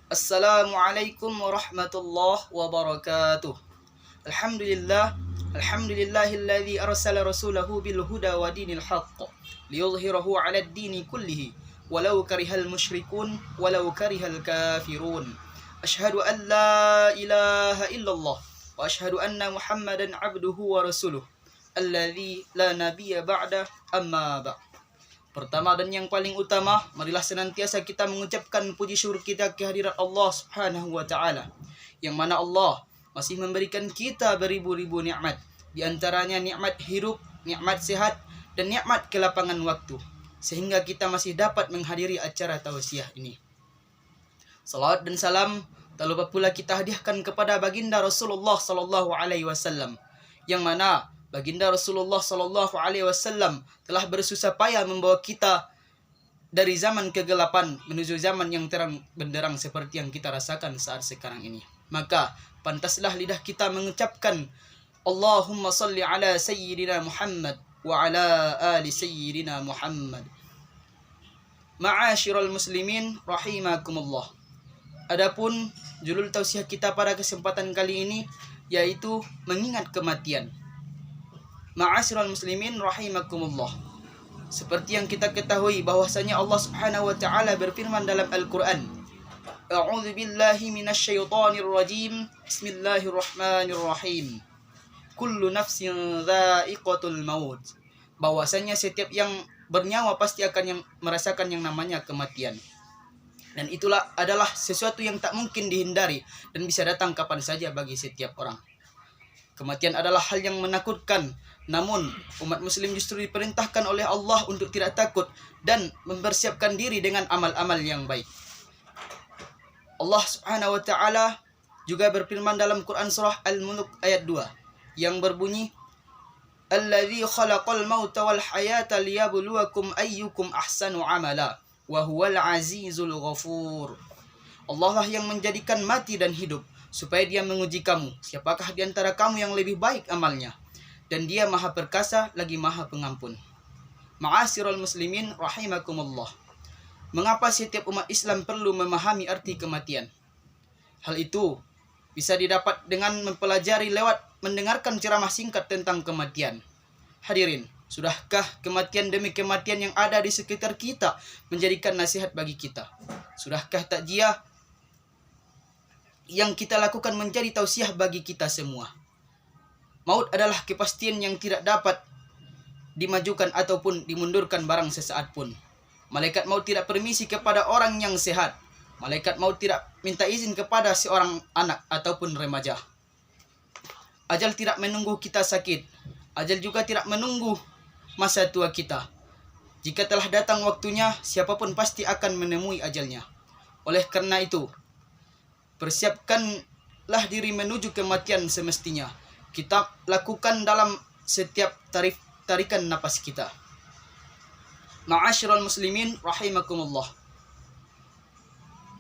Assalamualaikum warahmatullahi wabarakatuh. Alhamdulillah, alhamdulillahilladzi arsala rasulahu bil huda wa dinil haqq liyudhhirahu 'alad dini kullihi walau karihal musyrikun walau karihal kafirun. Asyhadu an la ilaha illallah wa asyhadu anna Muhammadan 'abduhu wa rasuluh alladzi la nabiyya ba'da amma ba'd. Pertama dan yang paling utama, marilah senantiasa kita mengucapkan puji syukur kita kehadirat Allah Subhanahu wa taala, yang mana Allah masih memberikan kita beribu-ribu nikmat, di antaranya nikmat hidup, nikmat sehat, dan nikmat kelapangan waktu, sehingga kita masih dapat menghadiri acara tausiah ini. Salawat dan salam tak lupa pula kita hadiahkan kepada baginda Rasulullah sallallahu alaihi wasallam, yang mana baginda Rasulullah sallallahu alaihi wasallam telah bersusah payah membawa kita dari zaman kegelapan menuju zaman yang terang benderang seperti yang kita rasakan saat sekarang ini. Maka pantaslah lidah kita mengucapkan Allahumma salli ala sayyidina Muhammad wa ala ali sayyidina Muhammad. Ma'asyiral muslimin rahimakumullah. Adapun judul tausiah kita pada kesempatan kali ini yaitu mengingat kematian. Ma'asyiral muslimin rahimakumullah. Seperti yang kita ketahui bahwasanya Allah Subhanahu wa taala berfirman dalam Al-Qur'an, A'udzu billahi minasyaitonir rajim. Bismillahirrahmanirrahim. Kullu nafsin dha'iqatul maut. Bahwasanya setiap yang bernyawa pasti akan yang merasakan yang namanya kematian. Dan itulah adalah sesuatu yang tak mungkin dihindari dan bisa datang kapan saja bagi setiap orang. Kematian adalah hal yang menakutkan, namun umat muslim justru diperintahkan oleh Allah untuk tidak takut dan mempersiapkan diri dengan amal-amal yang baik. Allah Subhanahu wa taala juga berfirman dalam Quran surah Al-Mulk ayat 2 yang berbunyi, Alladzi khalaqal mauta wal hayata liyabluwakum ayyukum ahsanu amala wa huwal azizul ghafur. Allah lah yang menjadikan mati dan hidup supaya dia menguji kamu, siapakah di antara kamu yang lebih baik amalnya, dan dia maha perkasa lagi maha pengampun. Ma'asyiral muslimin rahimakumullah. Mengapa setiap umat Islam perlu memahami arti kematian? Hal itu bisa didapat dengan mempelajari lewat mendengarkan ceramah singkat tentang kematian. Hadirin, sudahkah kematian demi kematian yang ada di sekitar kita menjadikan nasihat bagi kita? Sudahkah takziah yang kita lakukan menjadi tausiah bagi kita semua? Maut adalah kepastian yang tidak dapat dimajukan ataupun dimundurkan barang sesaat pun. Malaikat maut tidak permisi kepada orang yang sehat. Malaikat maut tidak minta izin kepada seorang anak ataupun remaja. Ajal tidak menunggu kita sakit. Ajal juga tidak menunggu masa tua kita. Jika telah datang waktunya, siapapun pasti akan menemui ajalnya. Oleh karena itu, persiapkanlah diri menuju kematian semestinya. Kita lakukan dalam setiap tarikan napas kita. Ma'asyiral muslimin rahimakumullah.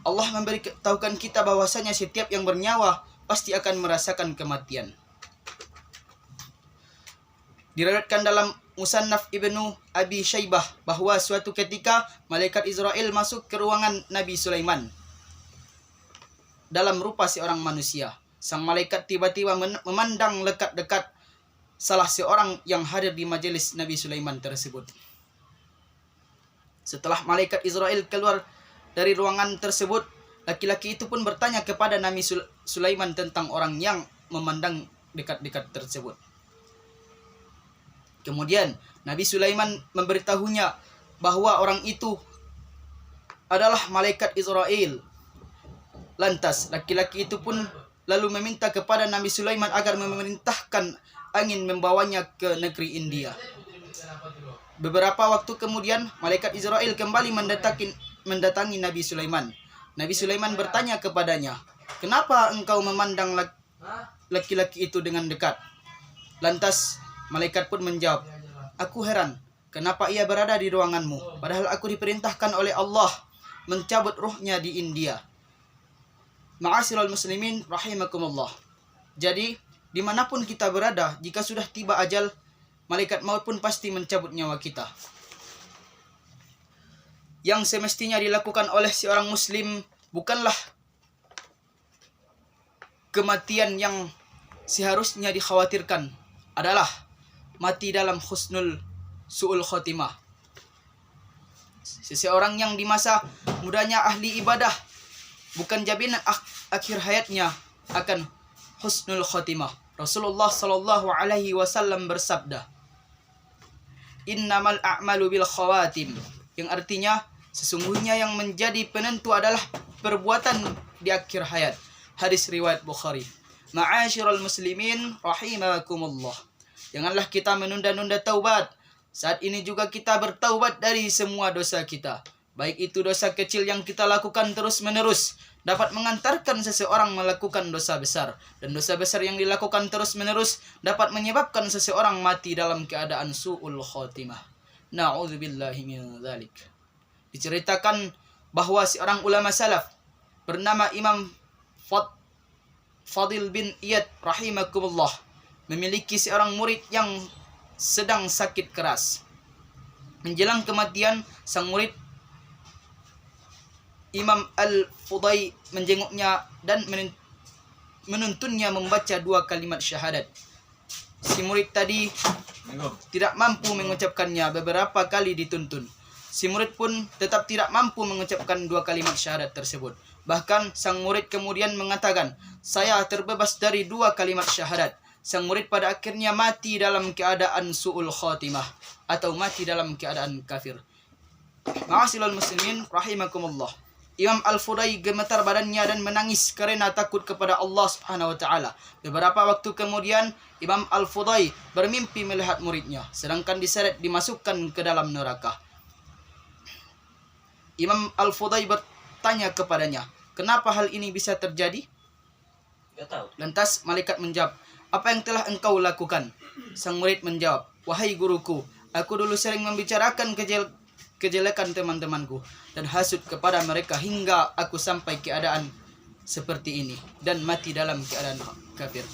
Allah memberitahukan kita bahwasanya setiap yang bernyawa pasti akan merasakan kematian. Diriwayatkan dalam Musannaf Ibnu Abi Syaibah bahwa suatu ketika malaikat Israel masuk ke ruangan Nabi Sulaiman dalam rupa seorang manusia. Sang malaikat tiba-tiba memandang dekat-dekat salah seorang yang hadir di majelis Nabi Sulaiman tersebut. Setelah malaikat Israel keluar dari ruangan tersebut, laki-laki itu pun bertanya kepada Nabi Sulaiman tentang orang yang memandang dekat-dekat tersebut. Kemudian Nabi Sulaiman memberitahunya bahwa orang itu adalah malaikat Israel. Lantas laki-laki itu pun lalu meminta kepada Nabi Sulaiman agar memerintahkan angin membawanya ke negeri India. Beberapa waktu kemudian malaikat Israel kembali mendatangi Nabi Sulaiman. Nabi Sulaiman bertanya kepadanya, "Kenapa engkau memandang laki-laki itu dengan dekat?" Lantas malaikat pun menjawab, "Aku heran, kenapa ia berada di ruanganmu, padahal aku diperintahkan oleh Allah mencabut ruhnya di India." Ma'asyiral muslimin rahimakumullah. Jadi, dimanapun kita berada, jika sudah tiba ajal, malaikat maut pun pasti mencabut nyawa kita. Yang semestinya dilakukan oleh seorang muslim bukanlah kematian yang seharusnya dikhawatirkan adalah mati dalam husnul su'ul khotimah. Seseorang yang di masa mudanya ahli ibadah, bukan jaminan akhir hayatnya akan husnul khotimah. Rasulullah sallallahu alaihi wasallam bersabda, "Innamal a'malu bil khawatim." Yang artinya sesungguhnya yang menjadi penentu adalah perbuatan di akhir hayat. Hadis riwayat Bukhari. Ma'asyiral muslimin rahimakumullah. Janganlah kita menunda-nunda taubat. Saat ini juga kita bertaubat dari semua dosa kita. Baik itu dosa kecil yang kita lakukan terus-menerus dapat mengantarkan seseorang melakukan dosa besar, dan dosa besar yang dilakukan terus-menerus dapat menyebabkan seseorang mati dalam keadaan su'ul khotimah. Na'udzubillahi min dzalik. Diceritakan bahwa seorang ulama salaf bernama Imam Fadil bin Iyad rahimakumullah memiliki seorang murid yang sedang sakit keras. Menjelang kematian, sang murid Imam Al-Fudai menjenguknya dan menuntunnya membaca 2 kalimat syahadat. Si murid tadi tidak mampu mengucapkannya, beberapa kali dituntun. Si murid pun tetap tidak mampu mengucapkan 2 kalimat syahadat tersebut. Bahkan sang murid kemudian mengatakan, "Saya terbebas dari 2 kalimat syahadat." Sang murid pada akhirnya mati dalam keadaan su'ul khotimah atau mati dalam keadaan kafir. Ma'asyiral muslimin rahimakumullah. Imam Al-Fudai gemetar badannya dan menangis karena takut kepada Allah Subhanahu wa taala. Beberapa waktu kemudian Imam Al-Fudai bermimpi melihat muridnya sedangkan diseret dimasukkan ke dalam neraka. Imam Al-Fudai bertanya kepadanya, "Kenapa hal ini bisa terjadi?" Lantas malaikat menjawab, "Apa yang telah engkau lakukan?" Sang murid menjawab, "Wahai guruku, aku dulu sering membicarakan kejelekan teman-temanku dan hasut kepada mereka hingga aku sampai keadaan seperti ini dan mati dalam keadaan kafir."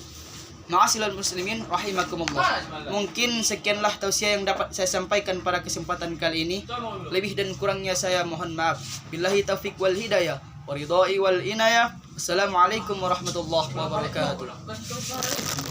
Ma'asyiral muslimin rahimakumullah. Mungkin sekianlah tausiah yang dapat saya sampaikan pada kesempatan kali ini. Lebih dan kurangnya saya mohon maaf. Billahi taufiq wal hidayah wa ridai wal inayah. Assalamualaikum warahmatullahi wabarakatuh.